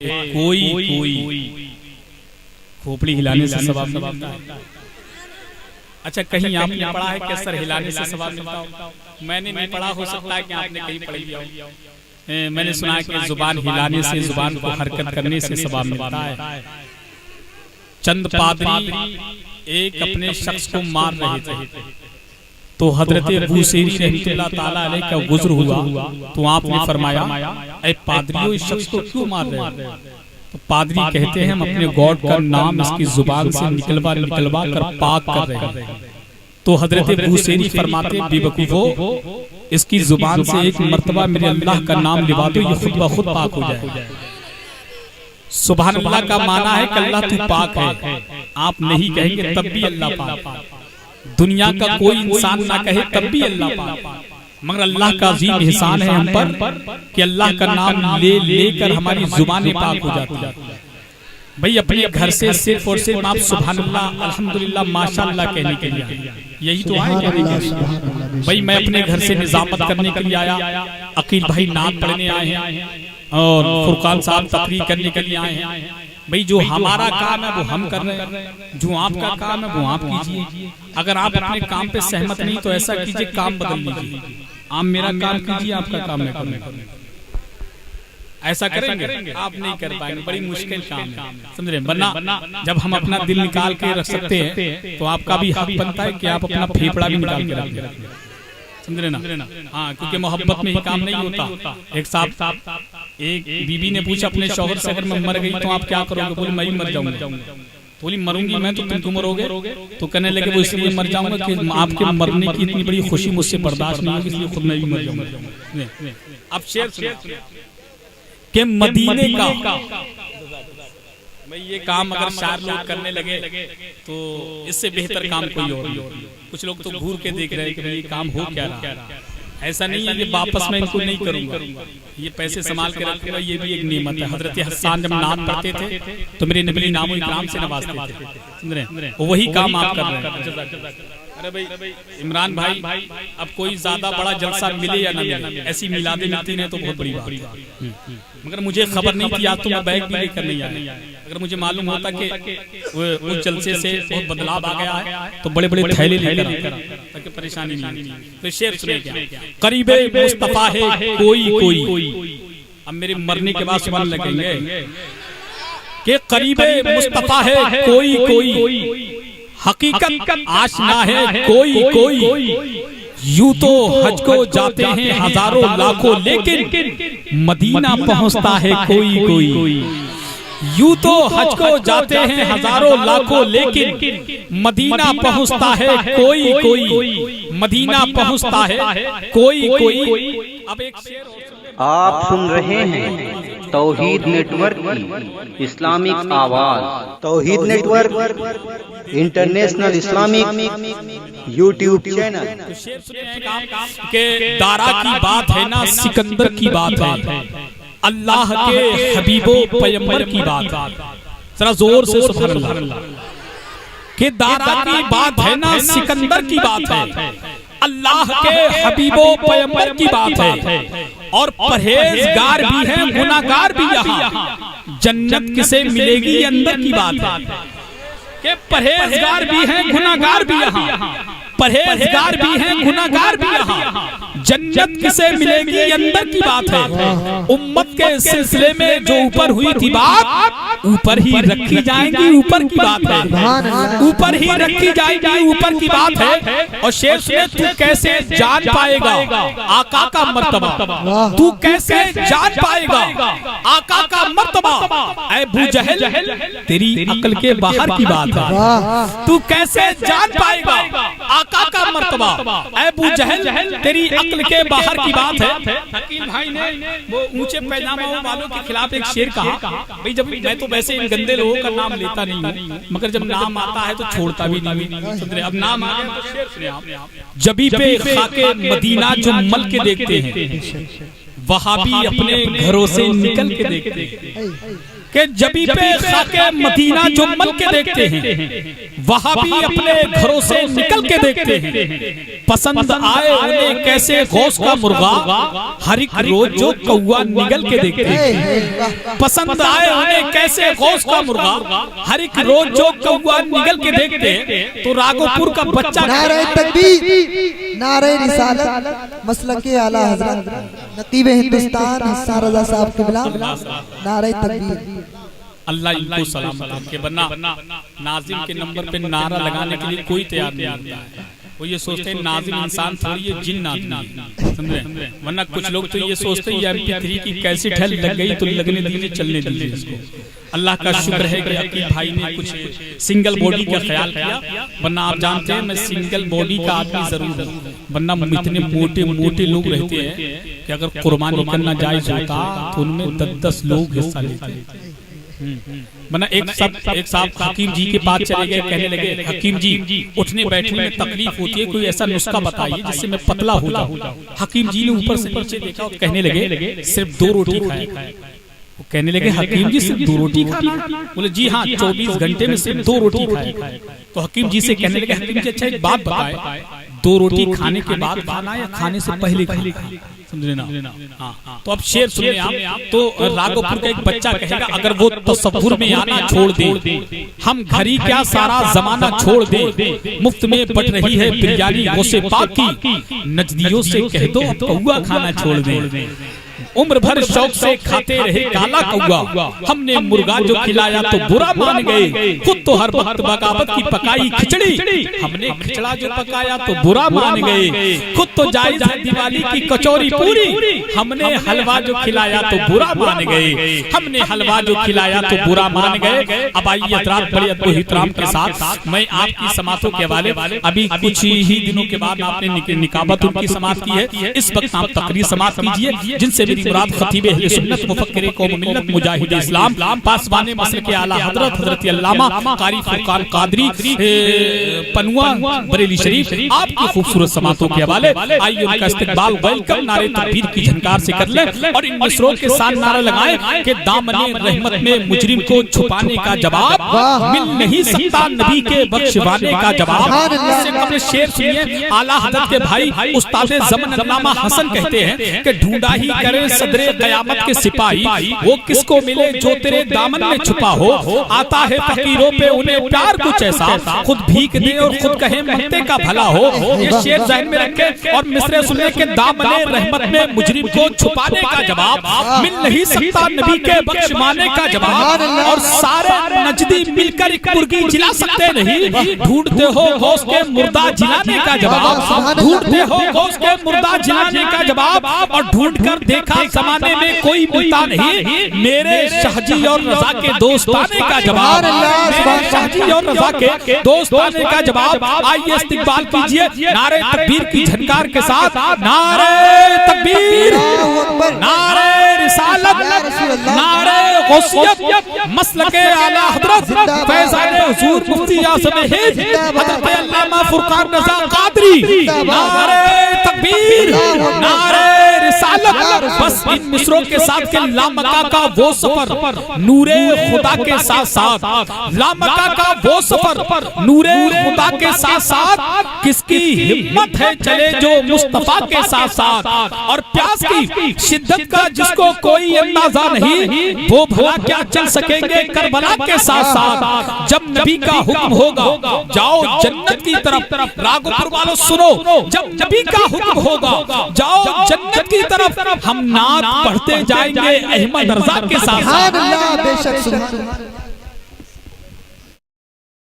कोई कोई खोपड़ी हिलाने से सवाब मिलता है। अच्छा, कहीं आपने पढ़ा है कि सर हिलाने से सवाब मिलता हो? मैंने नहीं पढ़ा, हो सकता है कि आपने कहीं पढ़ लिया हो। मैंने सुना है कि जुबान हिलाने से, जुबान को हरकत करने से सवाब मिलता है। चंद पादरी एक अपने शख्स को मार रहे थे, तो हजरत बूसेरी रहमतुल्लाह ताला अलैह का गुज़र हुआ, तो आपने फरमाया, ऐ पादरियों, इस शख्स को क्यों मार रहे हो? तो पादरी कहते हैं, हम अपने गॉड का नाम इसकी जुबान से निकलवा निकलवा कर पाक कर रहे हैं। तो हजरत बूसेरी फरमाते, बेवकूफो, इसकी जुबान से एक मर्तबा मेरे अल्लाह का नाम लिवा दो, ये खुद ब खुद पाक हो जाए। सुभान अल्लाह का माना है कि अल्लाह तू पाक है। आप नहीं कहेंगे तब भी अल्लाह पाक। दुनिया का कोई इंसान ना कहे तब भी अल्लाह पाक, मगर अल्लाह का अजीम एहसान है हम पर कि अल्लाह का नाम ले लेकर हमारी जुबानें पाक हो जाती है। भाई अपने घर से सिर्फ और सिर्फ आप सुभान अल्लाह, अल्हम्दुलिल्लाह, माशाअल्लाह कहने के लिए, यही तो आए। भाई मैं अपने घर से निजामत करने के लिए आया, अकील भाई नात पढ़ने आए हैं और फुरकान साहब तकरीर करने के लिए आए हैं। भाई जो हमारा काम है वो हम कर रहे हैं, जो आपका काम है वो आप कीजिए। अगर आप अपने काम पे सहमत नहीं तो ऐसा कीजिए, काम बदल लीजिए। आप मेरा काम कीजिए, आपका काम मैं करूंगा। ऐसा करेंगे आप नहीं कर पाएंगे, बड़ी मुश्किल काम है, समझ रहे हैं। वरना जब हम अपना दिल निकाल के रख सकते हैं तो आपका भी हक बनता है कि आप अपना फेफड़ा भी निकाल के रखें, समझ रहे ना। हाँ, क्योंकि मोहब्बत में ही काम नहीं होता। एक साहब, एक बीबी ने पूछा अपने शौहर से, अगर मैं मर गई तो आप क्या करोगे? बोले मैं भी मर जाऊंगा। बोली मरूंगी मैं तो तुम क्यों मरोगे? तो कहने लगे वो इसलिए मर जाऊंगा कि आपके मरने की इतनी बड़ी खुशी मुझसे बर्दाश्त नहीं होगी, इसलिए खुद मैं भी मर जाऊंगा। अब शेर के मदीने का भाई ये काम अगर 4 लोग करने लगे तो इससे बेहतर काम कोई और नहीं। कुछ लोग तो घूर के देख रहे हैं कि ये काम हो क्या रहा। ऐसा नहीं है कि वापस मैं इनको नहीं करूंगा, ये पैसे संभाल के रखूंगा, ये भी एक नेमत है। हजरत हसन जब नाम पढ़ते थे तो मेरे नबी नामो इकराम से नवाजते थे, समझ रहे हैं। वही काम आप कर रहे हैं। अरे भाई इमरान भाई, अब कोई ज्यादा बड़ा जलसा मिले या ना मिले, ऐसी मिलादे मिलती है तो बहुत बड़ी बात है। मगर मुझे खबर नहीं थी, आज तो मैं बैग भी लेकर नहीं आया। अगर मुझे मालूम होता कि उस जलसे से बहुत बदलाव आ गया है तो बड़े बड़े थैले लेकर ताकि परेशानी नहीं। तो शेर सुने क्या, करीबे मुस्तफा है कोई कोई। अब मेरे मरने के बाद सुबह लगेंगे कि करीबे मुस्तफा है कोई कोई, हकीकत आशना है कोई कोई। यूं तो हज को जाते हैं हजारों लाखों, लेकिन मदीना पहुंचता है कोई कोई। यूं तो हज को जाते हैं हजारों लाखों, लेकिन मदीना पहुंचता है कोई कोई। मदीना पहुंचता है कोई कोई। अब एक शेर आप सुन रहे हैं तौहीद नेटवर्क की इस्लामिक आवाज। Tauheed network international Islamic YouTube channel. के दारा की बात है ना सिकंदर की बात है, अल्लाह के हबीबो पैगंबर की बात है। जरा जोर से सुभान अल्लाह। के दारा की बात है ना सिकंदर की बात है, अल्लाह के हबीबो पैगंबर की बात है। और परहेजगार भी हैं, गुनाहगार भी यहाँ, जन्नत किसे मिलेगी अंदर की बात है। कि परहेजगार भी हैं, गुनाहगार भी यहाँ, परहेजगार भी हैं, गुनाहगार भी यहाँ, जन्नत किसे मिलेगी अंदर की बात है। उम्मत के सिलसिले में जो ऊपर हुई थी बात, ऊपर ही रखी जाएगी, ऊपर की बात है, ऊपर ही रखी जाएगी, ऊपर की बात है। और शेर सुने, तू कैसे जान पाएगा आका का मर्तबा, तू कैसे जान पाएगा आका का मर्तबा। ऐ अबू जहल, तेरी अक्ल के बाहर की बात है, तू कैसे जान पाएगा आका का मर्तबा। ऐ अबू जहल, तेरी अक्ल के बाहर की बात है। हकीम भाई ने वो ऊंचे पैजामा वालों के खिलाफ एक शेर कहा। भाई जब मैं तो वैसे इन गंदे लोगों का नाम लेता नहीं हूँ, मगर जब नाम आता है तो छोड़ता भी नहीं। अब नाम आ गया तो शेर सुनिए आप। जबी पे खाके मदीना जो मल के देखते हैं, वहाबी अपने घरों से निकल के देखते हैं कि जबी पे खाके मदीना जो मल के देखते हैं, वहाबी अपने घरों से निकल के देखते हैं। पसंद आए उन्हें कैसे गौस का मुर्गा, हर एक रोज जो कौआ निगल के देखते हैं। पसंद आए उन्हें कैसे गौस का मुर्गा, हर एक रोज जो कौआ निगल के देखते हैं। तो राघोपुर का बच्चा नारे तकबीर, नारे रिसालत, मसलके आला हजरत नकीब हिंदुस्तान हसन रजा साहब किबला, नारे तकबीर। अल्लाह इनको सलामत रखे, वरना नाजिम के नंबर पे नारा लगाने के लिए कोई तैयार नहीं होता है। वो ये सोचते हैं नाजिम इंसान थोड़ी है, जिन्न आदमी, समझे? वरना कुछ लोग तो ये सोचते हैं MP3 की कैसेट है, लग गई तो लगने दीजिए, चलने दीजिए इसको। अल्लाह का शुक्र है कि अकील भाई ने कुछ सिंगल बॉडी का ख्याल किया, वरना आप जानते हैं मैं सिंगल बॉडी का आदमी जरूर हूँ। वरना इतने मोटे मोटे लोग रहते हैं कि अगर कुर्बानी करना जायज होता तो उनमें 10-10 लोग हिस्सा लेते। वरना एक साहब हकीम जी के पास चले गए, कहने लगे हकीम जी उठने बैठने में तकलीफ होती है, कोई ऐसा नुस्खा बताइए जिससे मैं पतला हो जाऊं। हकीम जी ने ऊपर से नीचे देखा और कहने लगे सिर्फ 2 रोटी खाए। वो कहने लगे हकीम जी सिर्फ 2 रोटी खाना? बोले जी हाँ, 24 घंटे में सिर्फ 2 रोटी खाए। तो हकीम जी से कहने लगे हकीम जी अच्छा एक बात बताए, 2 रोटी खाने के बाद खाना या खाने से पहले खाना? समझे ना? हाँ। तो अब शेर सुनिए आप। तो राघोपुर का एक बच्चा कहेगा अगर वो तसव्वुर में आना छोड़ दे, हम घर ही क्या सारा जमाना छोड़ दे, मुफ्त में बट रही है बिरयानी गोसे पाक की, नजदियों से कह दो कौआ खाना छोड़ दे। उम्र भर शौक से खाते रहे काला कौआ, हमने मुर्गा जो खिलाया तो बुरा मान गए, खुद तो हर वक्त बगावत की पकाई खिचड़ी, हमने खिचड़ा जो पकाया तो बुरा मान गए, खुद तो जायज है दिवाली की कचौरी पूरी, हमने हलवा जो खिलाया तो बुरा मान गए, हमने हलवा जो खिलाया तो बुरा मान गए। अब आइए हज़रात बड़े अदब एहतराम के साथ मैं आपकी समातों के हवाले, अभी कुछ ही दिनों के बाद आपने निकाबत उनकी समात की है, इस वक्त आप तकरीर समात कीजिए जिनसे मुराद खतीब अहले सुन्नत मुफक्किर कौम मिल्लत मुजाहिद इस्लाम पासवान मसलके आला हजरत हजरत अल्लामा कारी फुरकान कादरी पनुआ बरेली शरीफ आपकी खूबसूरत समातों के हवाले। आइए उनका इस्तकबाल वेलकम नारे तकबीर की झनकार से कर लें और इन मिसरों के साथ नारा लगाएं कि दामने रहमत में मुजरिम को छुपाने का जवाब मिल नहीं सकता नबी के बख्शवाने का जवाब। इससे कबल शेर सुनिए, आला हजरत के भाई उस्ताद ज़मन अल्लामा हसन कहते हैं कि ढूंढा ही करे सदरे कयामत के सिपाही, वो किसको मिले जो तेरे दामन में छुपा हो, आता है फकीरों पे उन्हें प्यार कुछ ऐसा, खुद भीख दे और खुद कहे मंगते का भला हो। ये शेर ज़हन में रखे और मिसरे सुनने के दामने रहमत में मुजरिम को छुपाने का जवाब मिल नहीं सकता नबी के बख्शवाने का जवाब, और सारे नजदी मिलकर एक मुर्गी जिला सकते नहीं, ढूंढते हो गौस के मुर्दा जिलाने का जवाब, ढूंढते हो गौस के मुर्दा जिलाने का जवाब, और ढूंढ कर देखा जमाने में कोई मिलता नहीं, मेरे शाहजी और रजा के दोस्ताने का जवाब, मेरे शाहजी और रजा के दोस्ताने का जवाब। आइए इस्तकबाल कीजिए नारे तकबीर की झनकार के साथ, नारे तकबीर, नारे रिसालत, नारे गौसियत, मसलके आला हजरत फैज़ान हुजूर मुफ्ती आज़म हिंद हजरत अल्लामा फुरकान रज़ा कादरी, नारे तकबीर, नारे रिसालत। बस इन मिसरों के साथ के लामका का वो सफर नूरे खुदा के साथ साथ, लामका का वो सफर नूरे खुदा के साथ साथ, किसकी हिम्मत है चले जो मुस्तफा के साथ साथ, और प्यास की शिद्दत का जिसको कोई अंदाजा नहीं, वो भला क्या चल सकेंगे करबला के साथ साथ, जब नबी का हुक्म होगा जाओ जन्नत की तरफ। राघोपुर वालों सुनो, जब नबी का हुक्म होगा जाओ जन्नत की तरफ, हम नात पढ़ते जाएंगे अहमद रजा के साथ। बेशक